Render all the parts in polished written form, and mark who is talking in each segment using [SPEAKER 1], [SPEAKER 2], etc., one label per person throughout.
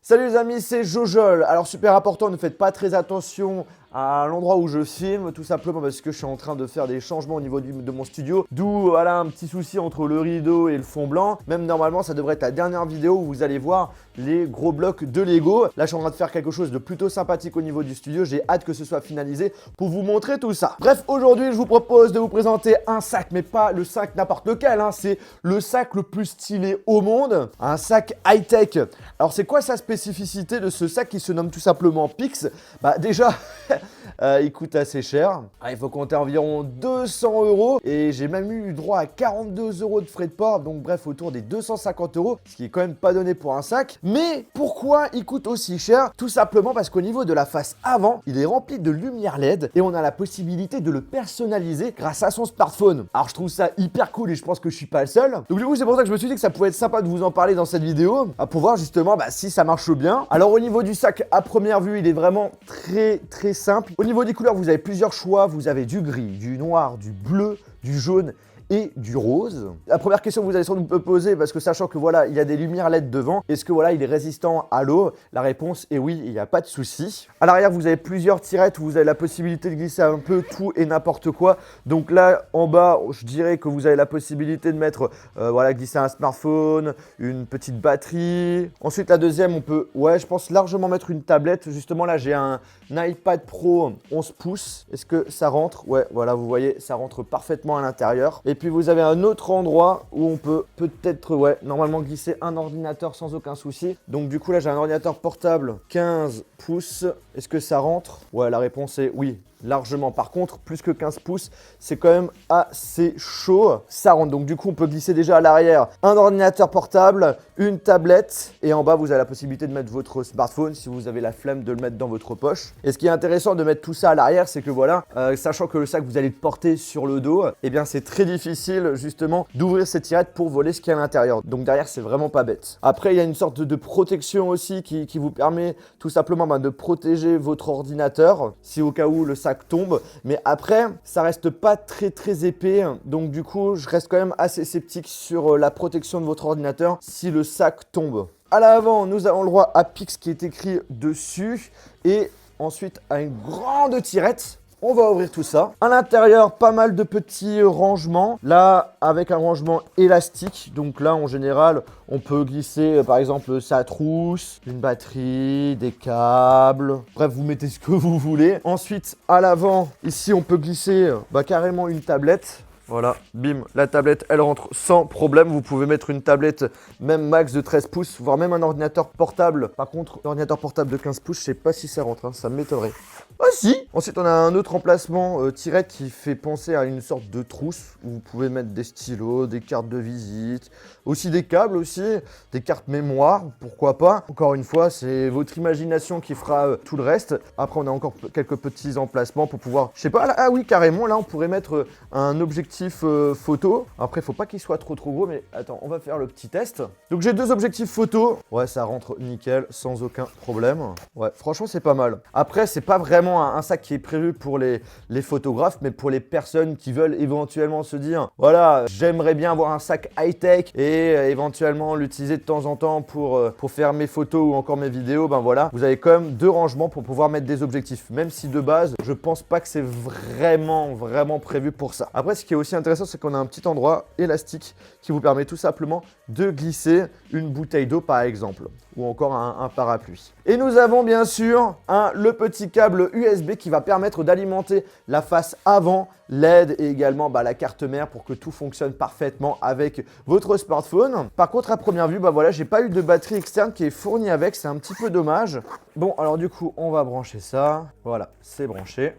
[SPEAKER 1] Salut les amis, c'est Jojol. Alors super important, ne faites pas très attention à l'endroit où je filme, tout simplement parce que je suis en train de faire des changements au niveau de mon studio. D'où voilà un petit souci entre le rideau et le fond blanc. Même normalement, ça devrait être la dernière vidéo où vous allez voir les gros blocs de Lego. Là, je suis en train de faire quelque chose de plutôt sympathique au niveau du studio. J'ai hâte que ce soit finalisé pour vous montrer tout ça. Bref, aujourd'hui, je vous propose de vous présenter un sac, mais pas le sac n'importe lequel, hein. C'est le sac le plus stylé au monde, un sac high-tech. Alors, c'est quoi sa spécificité de ce sac qui se nomme tout simplement Pix? Bah déjà, il coûte assez cher. Il faut compter environ 200 € et j'ai même eu droit à 42 € de frais de port, donc bref, autour des 250 €, ce qui est quand même pas donné pour un sac. Mais pourquoi il coûte aussi cher? Tout simplement parce qu'au niveau de la face avant, il est rempli de lumière LED et on a la possibilité de le personnaliser grâce à son smartphone. Alors je trouve ça hyper cool et je pense que je suis pas le seul. Donc du coup, c'est pour ça que je me suis dit que ça pouvait être sympa de vous en parler dans cette vidéo, pour voir justement si ça marche bien. Alors au niveau du sac, à première vue, il est vraiment très simple. Au niveau des couleurs, vous avez plusieurs choix. Vous avez du gris, du noir, du bleu, du jaune et du rose. La première question que vous allez sans doute me poser, parce que sachant que voilà, il y a des lumières LED devant, est-ce que voilà, il est résistant à l'eau? La réponse est oui, il n'y a pas de souci. À l'arrière, vous avez plusieurs tirettes où vous avez la possibilité de glisser un peu tout et n'importe quoi. Donc là, en bas, je dirais que vous avez la possibilité de mettre, voilà, glisser un smartphone, une petite batterie. Ensuite, la deuxième, on peut, ouais, je pense largement mettre une tablette. Justement, là, j'ai un iPad Pro 11 pouces. Est-ce que ça rentre? Ouais, voilà, vous voyez, ça rentre parfaitement à l'intérieur. Et puis vous avez un autre endroit où on peut peut-être, ouais, normalement glisser un ordinateur sans aucun souci. Donc du coup là j'ai un ordinateur portable 15 pouces. Est-ce que ça rentre? Ouais, la réponse est oui, largement. Par contre, plus que 15 pouces, c'est quand même assez chaud. Ça rentre. Donc du coup on peut glisser déjà à l'arrière un ordinateur portable, une tablette et en bas vous avez la possibilité de mettre votre smartphone si vous avez la flemme de le mettre dans votre poche. Et ce qui est intéressant de mettre tout ça à l'arrière, c'est que voilà, sachant que le sac vous allez le porter sur le dos, eh bien c'est très difficile justement d'ouvrir cette tirette pour voler ce qu'il y a à l'intérieur. Donc derrière, c'est vraiment pas bête. Après, il y a une sorte de protection aussi qui vous permet tout simplement de protéger votre ordinateur si au cas où le sac tombe. Mais après, ça reste pas très épais. Donc du coup, je reste quand même assez sceptique sur la protection de votre ordinateur si le sac tombe. À l'avant, nous avons le droit à Pix qui est écrit dessus et ensuite à une grande tirette. On va ouvrir tout ça. À l'intérieur, pas mal de petits rangements. Là, avec un rangement élastique. Donc là, en général, on peut glisser, par exemple, sa trousse, une batterie, des câbles. Bref, vous mettez ce que vous voulez. Ensuite, à l'avant, ici, on peut glisser carrément une tablette. Voilà, bim, la tablette, elle rentre sans problème. Vous pouvez mettre une tablette même max de 13 pouces, voire même un ordinateur portable. Par contre, l'ordinateur portable de 15 pouces, je sais pas si ça rentre, hein, ça m'étonnerait. Ah si! Ensuite, on a un autre emplacement tirette qui fait penser à une sorte de trousse où vous pouvez mettre des stylos, des cartes de visite, aussi des câbles aussi, des cartes mémoire, pourquoi pas. Encore une fois, c'est votre imagination qui fera tout le reste. Après, on a encore quelques petits emplacements pour pouvoir, je sais pas, là, ah oui, carrément, là, on pourrait mettre un objectif photo. Après, il faut pas qu'il soit trop gros, mais attends, on va faire le petit test. Donc, j'ai deux objectifs photo. Ouais, ça rentre nickel, sans aucun problème. Ouais, franchement, c'est pas mal. Après, c'est pas vraiment un sac qui est prévu pour les photographes, mais pour les personnes qui veulent éventuellement se dire voilà, j'aimerais bien avoir un sac high-tech et éventuellement l'utiliser de temps en temps pour faire mes photos ou encore mes vidéos. Ben voilà, vous avez quand même deux rangements pour pouvoir mettre des objectifs, même si de base, je pense pas que c'est vraiment prévu pour ça. Après, ce qui est aussi intéressant, c'est qu'on a un petit endroit élastique qui vous permet tout simplement de glisser une bouteille d'eau par exemple, ou encore un parapluie. Et nous avons bien sûr le petit câble USB qui va permettre d'alimenter la face avant LED et également la carte mère pour que tout fonctionne parfaitement avec votre smartphone. Par contre, à première vue, voilà, j'ai pas eu de batterie externe qui est fournie avec, c'est un petit peu dommage. Bon, alors du coup, on va brancher ça. Voilà, c'est branché.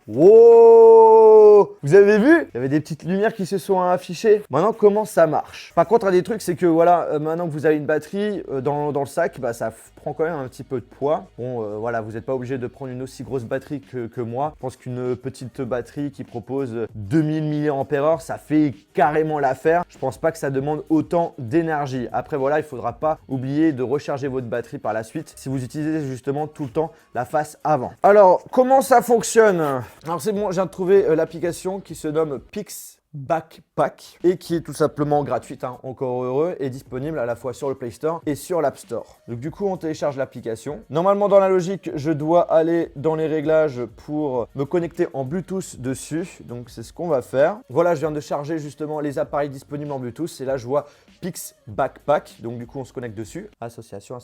[SPEAKER 1] Wow! Vous avez vu? Il y avait des petites lumières qui se sont affichées. Maintenant, comment ça marche? Par contre, un des trucs, c'est que voilà, maintenant que vous avez une batterie dans le sac, ça prend quand même un petit peu de poids. Bon, voilà, vous n'êtes pas obligé de prendre une aussi grosse batterie que moi. Je pense qu'une petite batterie qui propose 2000 mAh, ça fait carrément l'affaire. Je pense pas que ça demande autant d'énergie. Après, voilà, il faudra pas oublier de recharger votre batterie par la suite si vous utilisez justement tout le temps la face avant. Alors, comment ça fonctionne? Alors c'est bon, je viens de trouver l'application qui se nomme Pix Backpack et qui est tout simplement gratuite, hein, encore heureux, et disponible à la fois sur le Play Store et sur l'App Store. Donc du coup, on télécharge l'application. Normalement, dans la logique, je dois aller dans les réglages pour me connecter en Bluetooth dessus. Donc c'est ce qu'on va faire. Voilà, je viens de charger justement les appareils disponibles en Bluetooth et là, je vois Pix Backpack. Donc du coup, on se connecte dessus. Association.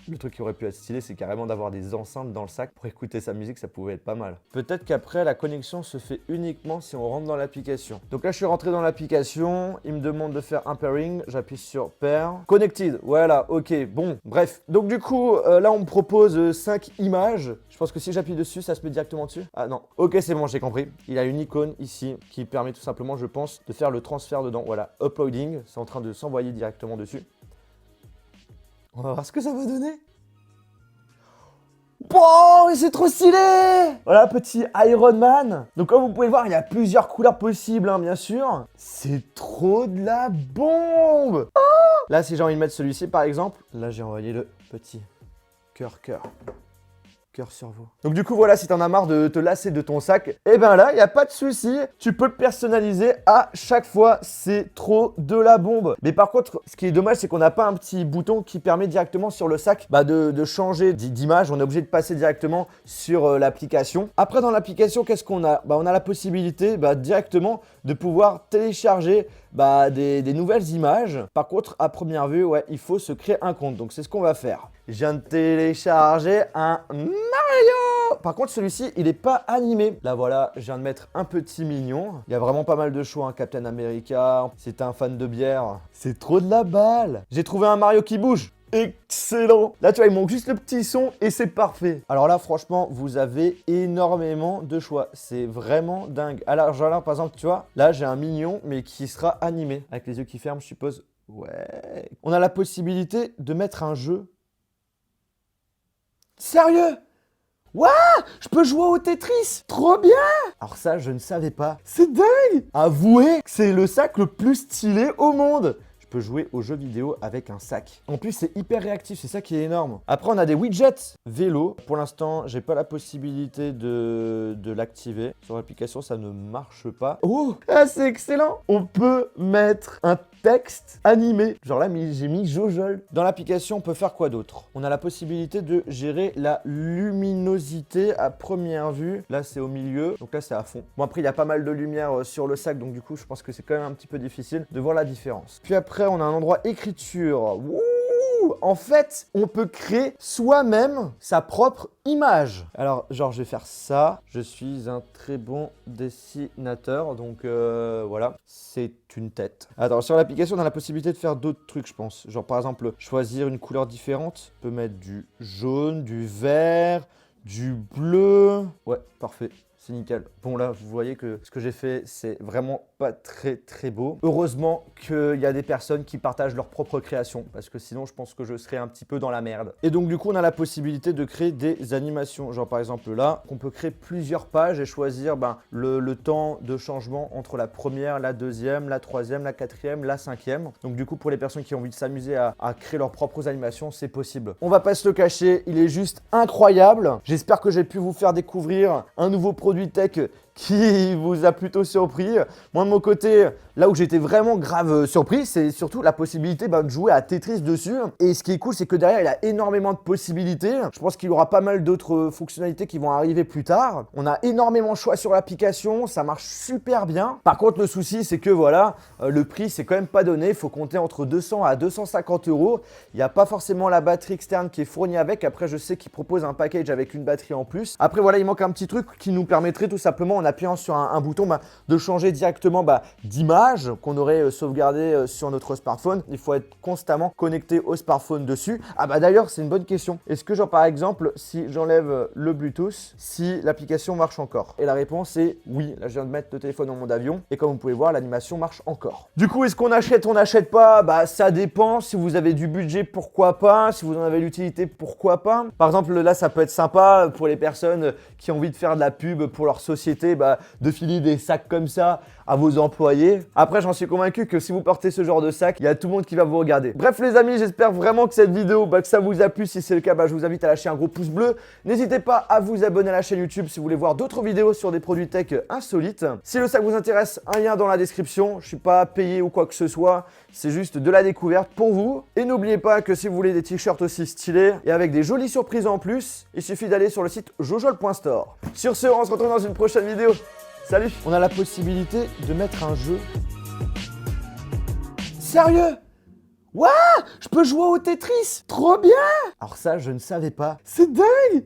[SPEAKER 1] Le truc qui aurait pu être stylé, c'est carrément d'avoir des enceintes dans le sac pour écouter sa musique, ça pouvait être pas mal. Peut-être qu'après, la connexion se fait uniquement si on rentre dans l'application. Donc là, je suis rentré dans l'application. Il me demande de faire un pairing. J'appuie sur pair. Connected. Voilà, ok. Bon, bref. Donc du coup, là, on me propose 5 images. Je pense que si j'appuie dessus, ça se met directement dessus. Ah non. Ok, c'est bon, j'ai compris. Il a une icône ici qui permet tout simplement, je pense, de faire le transfert dedans. Voilà, uploading. C'est en train de s'envoyer directement dessus. On va voir ce que ça va donner. Wow, c'est trop stylé! Voilà, petit Iron Man. Donc comme vous pouvez le voir, il y a plusieurs couleurs possibles, hein, bien sûr. C'est trop de la bombe! Oh, là, si j'ai envie de mettre celui-ci, par exemple, là, j'ai envoyé le petit cœur. Cœur sur vous. Donc du coup, voilà, si t'en as marre de te lasser de ton sac, et ben là, il n'y a pas de souci. Tu peux le personnaliser à chaque fois. C'est trop de la bombe. Mais par contre, ce qui est dommage, c'est qu'on n'a pas un petit bouton qui permet directement sur le sac de changer d'image. On est obligé de passer directement sur l'application. Après, dans l'application, qu'est-ce qu'on a? On a la possibilité directement de pouvoir télécharger des nouvelles images. Par contre, à première vue, ouais, il faut se créer un compte. Donc, c'est ce qu'on va faire. Je viens de télécharger un Mario. Par contre, celui-ci, il n'est pas animé. Là, voilà, je viens de mettre un petit mignon. Il y a vraiment pas mal de choix, hein. Captain America, si t'es un fan de bière. C'est trop de la balle. J'ai trouvé un Mario qui bouge. Excellent. Là, tu vois, il manque juste le petit son et c'est parfait. Alors là, franchement, vous avez énormément de choix. C'est vraiment dingue. Alors, genre là, par exemple, tu vois, là, j'ai un mignon, mais qui sera animé. Avec les yeux qui ferment, je suppose. Ouais. On a la possibilité de mettre un jeu. Sérieux? Waouh! Je peux jouer au Tetris! Trop bien! Alors ça, je ne savais pas. C'est dingue! Avouez que c'est le sac le plus stylé au monde. Je peux jouer aux jeux vidéo avec un sac. En plus, c'est hyper réactif, c'est ça qui est énorme. Après, on a des widgets vélo. Pour l'instant, j'ai pas la possibilité de l'activer. Sur l'application, ça ne marche pas. Oh! Ah, c'est excellent! On peut mettre un texte animé. Genre là, j'ai mis Jojol. Dans l'application, on peut faire quoi d'autre? On a la possibilité de gérer la luminosité à première vue. Là, c'est au milieu. Donc là, c'est à fond. Bon, après, il y a pas mal de lumière sur le sac. Donc du coup, je pense que c'est quand même un petit peu difficile de voir la différence. Puis après, on a un endroit écriture. Wouh! En fait, on peut créer soi-même sa propre image. Alors, genre, je vais faire ça. Je suis un très bon dessinateur. Donc, voilà, c'est une tête. Attends, sur l'application, on a la possibilité de faire d'autres trucs, je pense. Genre, par exemple, choisir une couleur différente. On peut mettre du jaune, du vert, du bleu. Ouais, parfait. C'est nickel. Bon là, vous voyez que ce que j'ai fait, c'est vraiment pas très beau. Heureusement qu'il y a des personnes qui partagent leur propre création parce que sinon, je pense que je serais un petit peu dans la merde. Et donc du coup, on a la possibilité de créer des animations. Genre par exemple là, on peut créer plusieurs pages et choisir le temps de changement entre la première, la deuxième, la troisième, la quatrième, la cinquième. Donc du coup, pour les personnes qui ont envie de s'amuser à créer leurs propres animations, c'est possible. On va pas se le cacher, il est juste incroyable. J'espère que j'ai pu vous faire découvrir un nouveau produit tech qui vous a plutôt surpris. Moi de mon côté, là où j'étais vraiment grave surpris, c'est surtout la possibilité de jouer à Tetris dessus. Et ce qui est cool, c'est que derrière, il a énormément de possibilités. Je pense qu'il y aura pas mal d'autres fonctionnalités qui vont arriver plus tard. On a énormément de choix sur l'application, ça marche super bien. Par contre, le souci, c'est que voilà, le prix, c'est quand même pas donné. Il faut compter entre 200 à 250 €. Il n'y a pas forcément la batterie externe qui est fournie avec. Après, je sais qu'ils proposent un package avec une batterie en plus. Après, voilà, il manque un petit truc qui nous permettrait tout simplement, en appuyant sur un bouton, de changer directement d'image qu'on aurait sauvegardé sur notre smartphone. Il faut être constamment connecté au smartphone dessus. Ah d'ailleurs, c'est une bonne question. Est-ce que genre par exemple, si j'enlève le Bluetooth, si l'application marche encore? Et la réponse est oui. Là, je viens de mettre le téléphone en mode avion et comme vous pouvez voir, l'animation marche encore. Du coup, est-ce qu'on achète, on n'achète pas? Ça dépend. Si vous avez du budget, pourquoi pas? Si vous en avez l'utilité, pourquoi pas? Par exemple, là, ça peut être sympa pour les personnes qui ont envie de faire de la pub pour leur société, de filer des sacs comme ça à vos employés. Après, j'en suis convaincu que si vous portez ce genre de sac, il y a tout le monde qui va vous regarder. Bref les amis, j'espère vraiment que cette vidéo, que ça vous a plu. Si c'est le cas, je vous invite à lâcher un gros pouce bleu. N'hésitez pas à vous abonner à la chaîne YouTube si vous voulez voir d'autres vidéos sur des produits tech insolites. Si le sac vous intéresse, un lien dans la description. Je suis pas payé ou quoi que ce soit, c'est juste de la découverte pour vous. Et n'oubliez pas que si vous voulez des t-shirts aussi stylés et avec des jolies surprises en plus, il suffit d'aller sur le site jojol.store. Sur ce, on se retrouve dans une prochaine vidéo. Salut! On a la possibilité de mettre un jeu. Sérieux? Waouh! Je peux jouer au Tetris! Trop bien! Alors ça, je ne savais pas. C'est dingue!